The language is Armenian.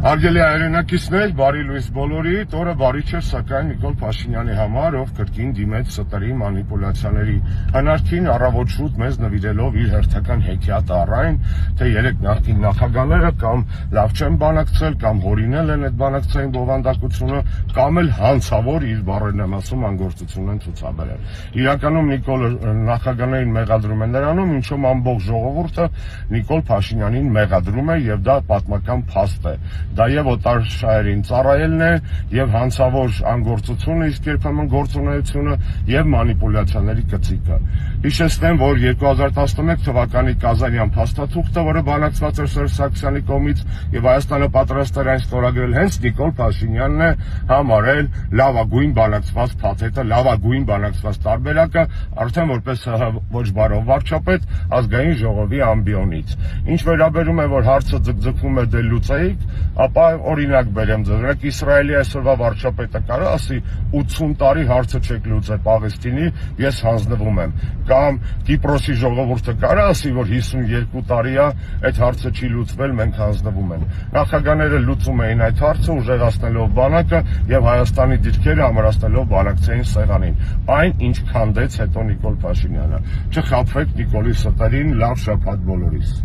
Հարգելի հայրենակիցներ, բարի լույս բոլորիդ, օրը բարի չէր սակայն Նիկոլ Փաշինյանի համար, ով կրկին դիմեց ստերի մանիպուլյացիաների հնարքին, առավոտ շուտ մեզ նվիրելով իր հերթական հեքիաթը առայն, թե երեք նախկին նախագահները կամ լավ չեն բանակցել, կամ հորինել են այդ բանակցային բովանդակությունը, կամ էլ հանցավոր իր բառերն եմ ասում անգործություն են ցուցաբերել։ Իրականում Նիկոլը նախագահներին մեղադրում է նրանում, ինչում ամբողջ ժողովուրդը Նիկոլ Փաշինյանին մեղադրում է եւ դա պատմական փաստ է։ Դա եւ օտարշահերին ծառայելն է եւ հանցավոր անգործությունը, իսկ երբեմն գործունեությունը եւ մանիպուլյացիաների կծիկը։ Հիշեցնեմ, որ 2011 թվականի Կազանյան փաստաթուղթը, որը բանակցված էր Սերժ Սարգսյանի կողմից եւ Հայաստանը պատրաստ էր այն ստորագրել, հենց Նիկոլ Փաշինյանն է համարել լավագույն բանակցված փաթեթը, լավագույն բանակցված տարբերակը, արդեն որպես ոչ բարով վարչապետ ազգային ժողովի ամբիոնից։ Ինչ վերաբերում է, որ հարցը ձգձգվում է դե լուծեիք, ապա օրինակ բերեմ ձեզ, Իսրայելի այսօրվա վարչապետը կարա ասի 80 տարի հարցը չեք լուծել Պաղեստինի, ես հանձնվում եմ, կամ Կիպրոսի ժողովուրդը կարա ասի, որ 52 տարի է այդ հարցը չի լուծվել, մենք հանձնվում ենք։ Նախագահները լուծում էին այդ հարցը, ուժեղացնելով բանակը եւ Հայաստանի դիրքերը ամրացնելով բանակցային սեղանին, այն ինչ քանդեց հետո Նիկոլ Փաշինյանը։ Չխաբվեք Նիկոլի ստերին, լավ շաբաթ բոլորիս։